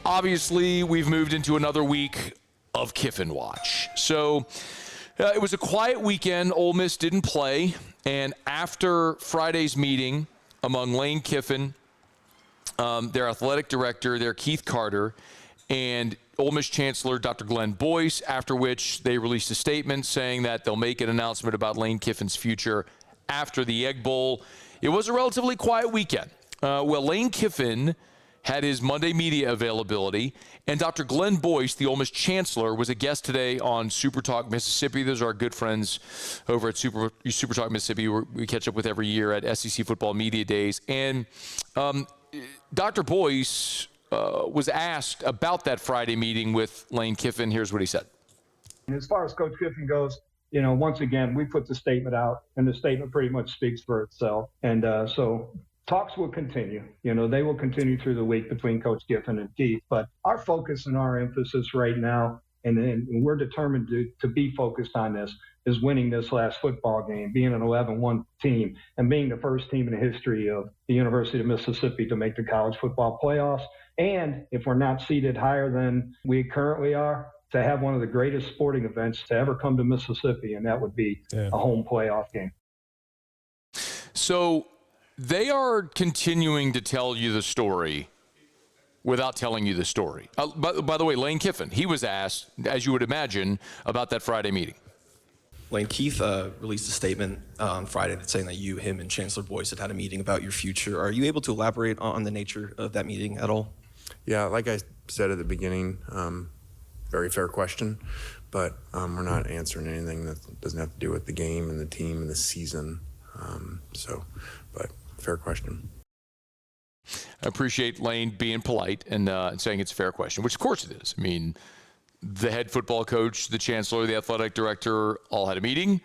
Obviously, we've moved into another week of Kiffin watch. So it was a quiet weekend. Ole Miss didn't play. And after Friday's meeting among Lane Kiffin, their athletic director, their Keith Carter, and Ole Miss Chancellor Dr. Glenn Boyce, after which they released a statement saying that they'll make an announcement about Lane Kiffin's future after the Egg Bowl. It was a relatively quiet weekend. Lane Kiffin had his Monday media availability, and Dr. Glenn Boyce, the Ole Miss Chancellor, was a guest today on Super Talk Mississippi. Those are our good friends over at Super Talk Mississippi, where we catch up with every year at SEC Football Media Days. And Dr. Boyce was asked about that Friday meeting with Lane Kiffin. Here's what he said. As far as Coach Kiffin goes, once again, we put the statement out, and the statement pretty much speaks for itself. And so talks will continue. They will continue through the week between Coach Kiffin and Keith. But our focus and our emphasis right now, and we're determined to be focused on this, is winning this last football game, being an 11-1 team, and being the first team in the history of the University of Mississippi to make the college football playoffs. And if we're not seated higher than we currently are, to have one of the greatest sporting events to ever come to Mississippi, and that would be a home playoff game. So they are continuing to tell you the story without telling you the story. By the way, Lane Kiffin, he was asked, as you would imagine, about that Friday meeting. Lane, Keith released a statement on Friday saying that you, him, and Chancellor Boyce had a meeting about your future. Are you able to elaborate on the nature of that meeting at all? Yeah, like I said at the beginning, very fair question, but we're not answering anything that doesn't have to do with the game and the team and the season. But fair question. I appreciate Lane being polite and saying it's a fair question, which of course it is. I mean, the head football coach, the chancellor, the athletic director all had a meeting.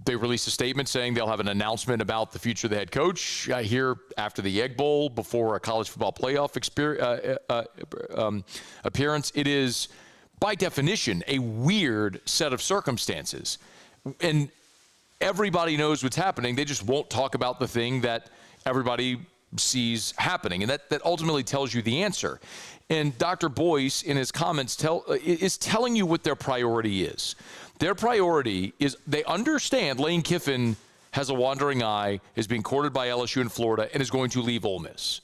They released a statement saying they'll have an announcement about the future of the head coach here after the Egg Bowl, before a college football playoff appearance. It is, by definition, a weird set of circumstances. And everybody knows what's happening. They just won't talk about the thing that everybody sees happening. And that ultimately tells you the answer. And Dr. Boyce, in his comments, is telling you what their priority is. Their priority is they understand Lane Kiffin has a wandering eye, is being courted by LSU and Florida, and is going to leave Ole Miss.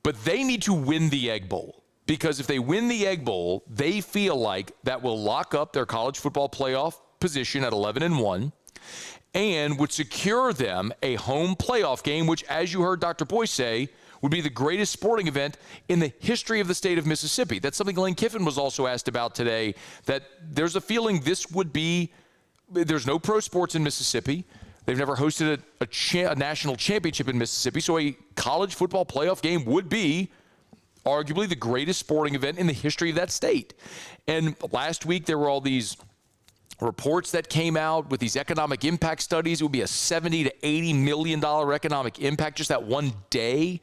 But they need to win the Egg Bowl, because if they win the Egg Bowl, they feel like that will lock up their college football playoff position at 11-1 and would secure them a home playoff game, which, as you heard Dr. Boyce say, would be the greatest sporting event in the history of the state of Mississippi. That's something Lane Kiffin was also asked about today, that there's a feeling this would be, there's no pro sports in Mississippi. They've never hosted a national championship in Mississippi, so a college football playoff game would be arguably the greatest sporting event in the history of that state. And last week there were all these reports that came out with these economic impact studies. It would be a $70 to $80 million economic impact just that one day,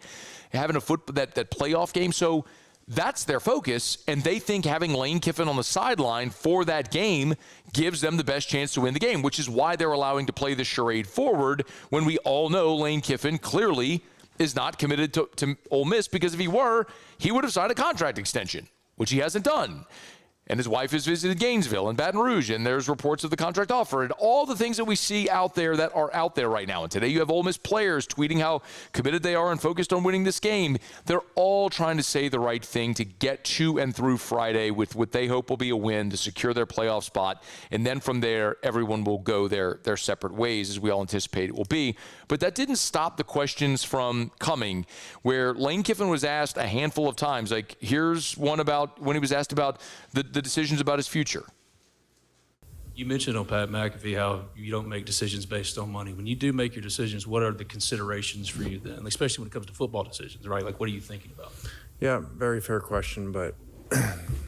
having that playoff game. So that's their focus, and they think having Lane Kiffin on the sideline for that game gives them the best chance to win the game, which is why they're allowing to play the charade forward when we all know Lane Kiffin clearly is not committed to Ole Miss, because if he were, he would have signed a contract extension, which he hasn't done. And his wife has visited Gainesville and Baton Rouge, and there's reports of the contract offer and all the things that we see out there that are out there right now. And today you have Ole Miss players tweeting how committed they are and focused on winning this game. They're all trying to say the right thing to get to and through Friday with what they hope will be a win to secure their playoff spot. And then from there, everyone will go their separate ways, as we all anticipate it will be. But that didn't stop the questions from coming, where Lane Kiffin was asked a handful of times. Like, here's one about when he was asked about the decisions about his future. You mentioned on Pat McAfee how you don't make decisions based on money. When you do make your decisions, what are the considerations for you then, especially when it comes to football decisions, right? Like, what are you thinking about? Yeah, very fair question, but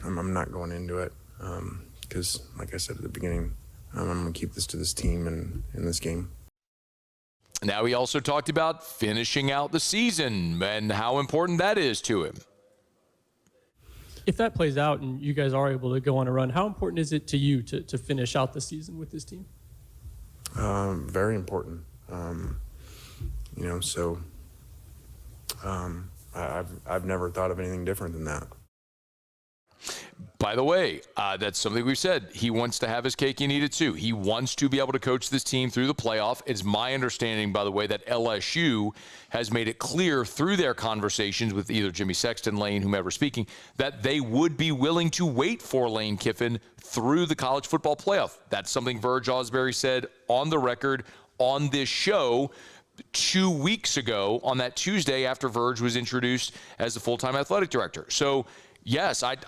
I'm not going into it because, like I said at the beginning, I'm going to keep this to this team and in this game. Now, he also talked about finishing out the season and how important that is to him. If that plays out and you guys are able to go on a run, how important is it to you to finish out the season with this team? Very important. I've never thought of anything different than that. By the way, that's something we've said. He wants to have his cake and eat it too. He wants to be able to coach this team through the playoff. It's my understanding, by the way, that LSU has made it clear through their conversations with either Jimmy Sexton, Lane, whomever speaking, that they would be willing to wait for Lane Kiffin through the college football playoff. That's something Verge Osbury said on the record on this show 2 weeks ago on that Tuesday after Verge was introduced as the full-time athletic director. So, yes, I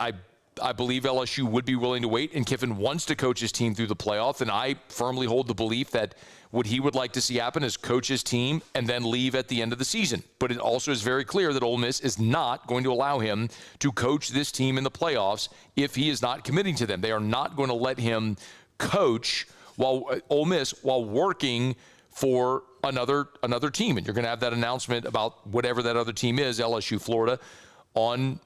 believe LSU would be willing to wait, and Kiffin wants to coach his team through the playoff, and I firmly hold the belief that what he would like to see happen is coach his team and then leave at the end of the season. But it also is very clear that Ole Miss is not going to allow him to coach this team in the playoffs if he is not committing to them. They are not going to let him coach while Ole Miss while working for another team. And you're going to have that announcement about whatever that other team is, LSU, Florida, on,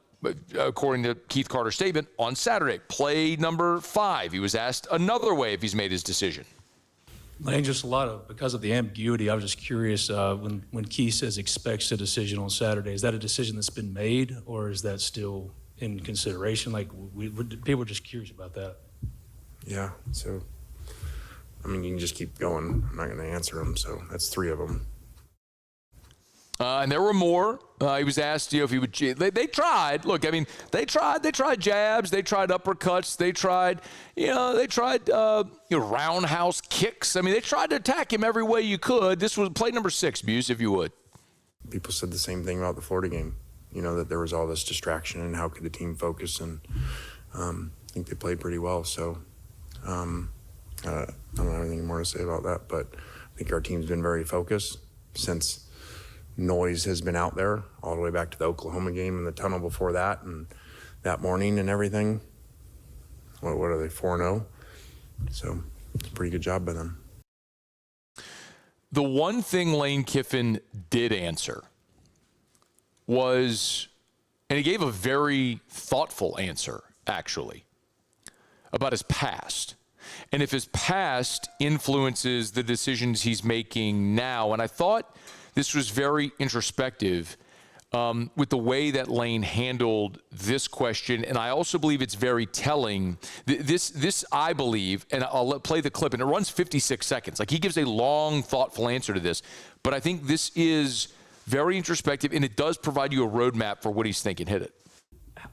according to Keith Carter's statement, on Saturday. Play number 5. He was asked another way if he's made his decision. Lane, just because of the ambiguity, I was just curious, when Keith says expects a decision on Saturday, is that a decision that's been made, or is that still in consideration? Like, people are just curious about that. Yeah, so, I mean, you can just keep going. I'm not going to answer them, so that's 3 of them. And there were more. He was asked, if he would. They tried. Look, I mean, they tried jabs. They tried uppercuts. They tried, roundhouse kicks. I mean, they tried to attack him every way you could. This was play number 6, Buse, if you would. People said the same thing about the Florida game. That there was all this distraction and how could the team focus, and I think they played pretty well. So I don't have anything more to say about that, but I think our team's been very focused since noise has been out there all the way back to the Oklahoma game and the tunnel before that and that morning and everything. What are they, 4-0? So it's a pretty good job by them. The one thing Lane Kiffin did answer was, and he gave a very thoughtful answer, actually, about his past. And if his past influences the decisions he's making now. And I thought this was very introspective with the way that Lane handled this question. And I also believe it's very telling. This I believe, and I'll play the clip, and it runs 56 seconds. Like, he gives a long, thoughtful answer to this. But I think this is very introspective, and it does provide you a roadmap for what he's thinking. Hit it.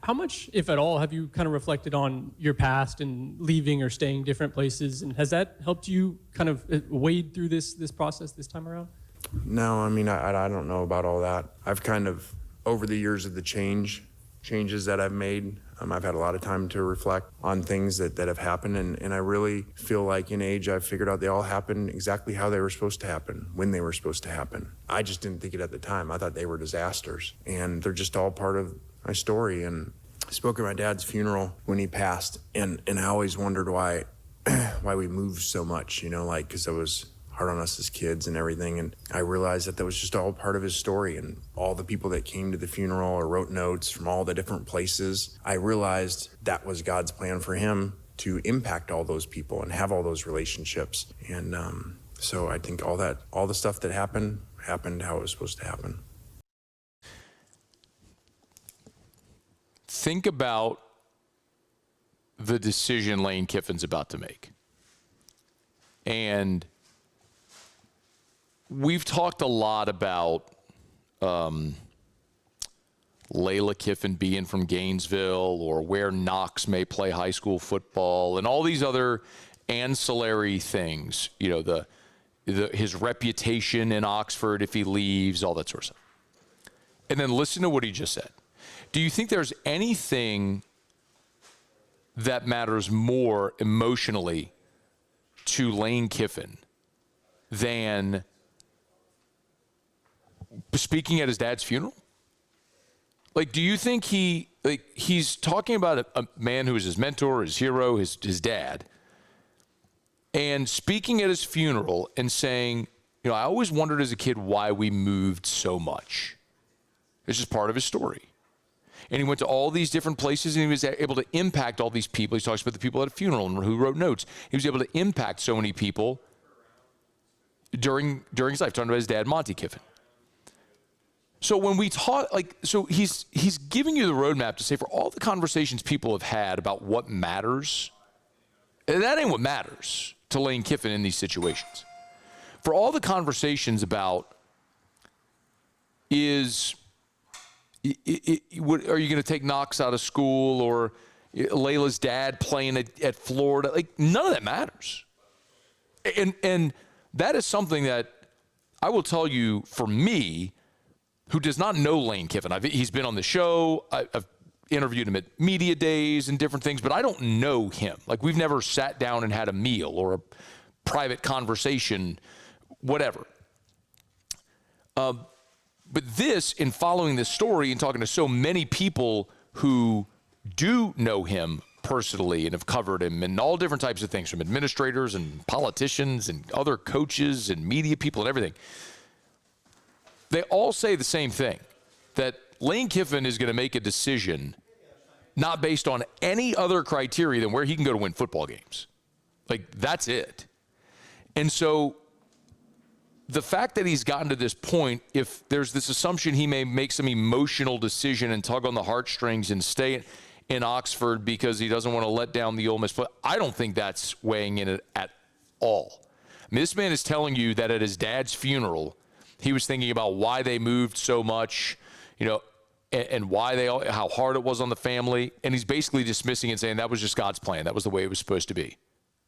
How much, if at all, have you kind of reflected on your past and leaving or staying different places? And has that helped you kind of wade through this process this time around? No, I mean, I don't know about all that. I've kind of, over the years of the changes that I've made, I've had a lot of time to reflect on things that have happened. And I really feel like in age, I've figured out they all happened exactly how they were supposed to happen, when they were supposed to happen. I just didn't think it at the time. I thought they were disasters. And they're just all part of my story. And I spoke at my dad's funeral when he passed. And I always wondered why we moved so much, because it was hard on us as kids and everything. And I realized that was just all part of his story, and all the people that came to the funeral or wrote notes from all the different places. I realized that was God's plan for him, to impact all those people and have all those relationships. And so I think all the stuff that happened how it was supposed to happen. Think about the decision Lane Kiffin's about to make. And we've talked a lot about Layla Kiffin being from Gainesville, or where Knox may play high school football, and all these other ancillary things, his reputation in Oxford if he leaves, all that sort of stuff. And then listen to what he just said. Do you think there's anything that matters more emotionally to Lane Kiffin than speaking at his dad's funeral? Like, do you think he's talking about a man who is his mentor, his hero, his dad, and speaking at his funeral and saying, I always wondered as a kid why we moved so much. It's just part of his story. And he went to all these different places, and he was able to impact all these people. He talks about the people at a funeral and who wrote notes. He was able to impact so many people during his life, talking about his dad, Monty Kiffin. So when we talk, so he's giving you the roadmap to say for all the conversations people have had about what matters, that ain't what matters to Lane Kiffin in these situations. For all the conversations about are you going to take Knox out of school, or Layla's dad playing at Florida? Like, none of that matters. And that is something that I will tell you, for me, who does not know Lane Kiffin. He's been on the show. I've interviewed him at media days and different things, but I don't know him. Like, we've never sat down and had a meal or a private conversation, whatever. But this, in following this story and talking to so many people who do know him personally and have covered him and all different types of things, from administrators and politicians and other coaches and media people and everything, they all say the same thing, that Lane Kiffin is going to make a decision not based on any other criteria than where he can go to win football games. Like, that's it. And so the fact that he's gotten to this point, if there's this assumption he may make some emotional decision and tug on the heartstrings and stay in Oxford because he doesn't want to let down the Ole Miss, but I don't think that's weighing in it at all. I mean, this man is telling you that at his dad's funeral, he was thinking about why they moved so much, and how hard it was on the family. And he's basically dismissing and saying that was just God's plan. That was the way it was supposed to be.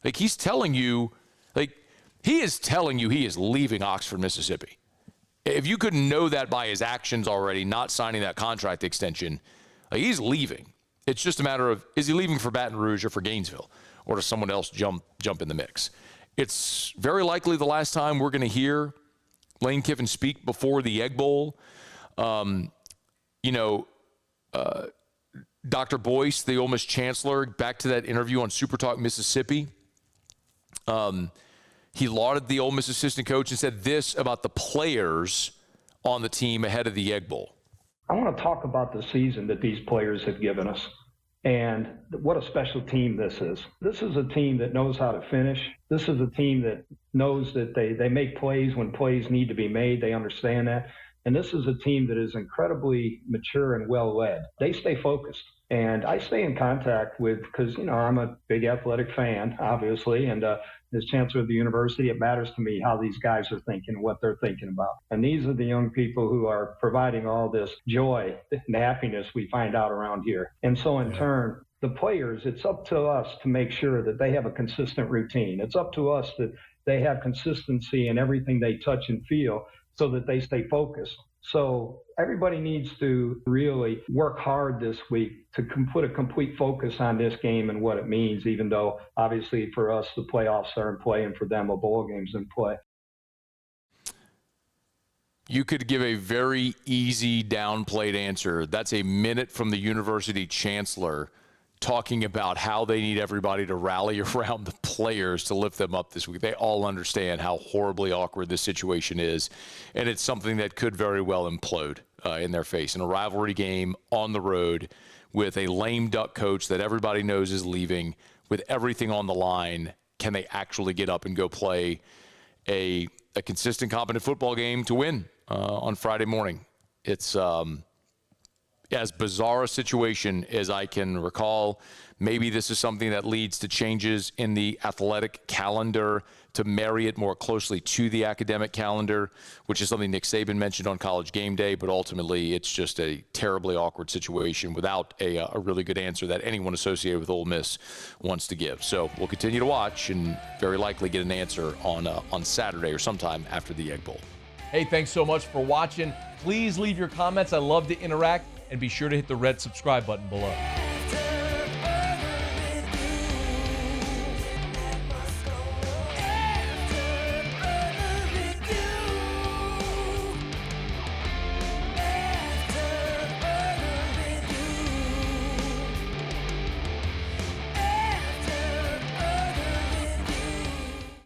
Like, he's telling you, he is telling you he is leaving Oxford, Mississippi. If you couldn't know that by his actions already, not signing that contract extension, he's leaving. It's just a matter of, is he leaving for Baton Rouge or for Gainesville, or does someone else jump in the mix? It's very likely the last time we're going to hear Lane Kiffin speak before the Egg Bowl. Dr. Boyce, the Ole Miss Chancellor, back to that interview on Super Talk Mississippi, he lauded the Ole Miss assistant coach and said this about the players on the team ahead of the Egg Bowl. I want to talk about the season that these players have given us and what a special team this is. This is a team that knows how to finish. This is a team that knows that they make plays when plays need to be made. They understand that. And this is a team that is incredibly mature and well-led. They stay focused. And I stay in contact with, because, I'm a big athletic fan, obviously, and as chancellor of the university, it matters to me how these guys are thinking and what they're thinking about. And these are the young people who are providing all this joy and happiness we find out around here. And so in turn, the players, it's up to us to make sure that they have a consistent routine. It's up to us that they have consistency in everything they touch and feel so that they stay focused. So everybody needs to really work hard this week to put a complete focus on this game and what it means, even though obviously for us the playoffs are in play and for them a bowl game's in play. You could give a very easy downplayed answer. That's a minute from the university chancellor talking about how they need everybody to rally around the players to lift them up this week. They all understand how horribly awkward this situation is, and it's something that could very well implode in their face. In a rivalry game on the road with a lame duck coach that everybody knows is leaving, with everything on the line, can they actually get up and go play a consistent, competent football game to win on Friday morning? It's as bizarre a situation as I can recall. Maybe this is something that leads to changes in the athletic calendar to marry it more closely to the academic calendar, which is something Nick Saban mentioned on College Game Day, but ultimately it's just a terribly awkward situation without a really good answer that anyone associated with Ole Miss wants to give. So we'll continue to watch and very likely get an answer on Saturday or sometime after the Egg Bowl. Hey, thanks so much for watching. Please leave your comments. I love to interact. And be sure to hit the red subscribe button below.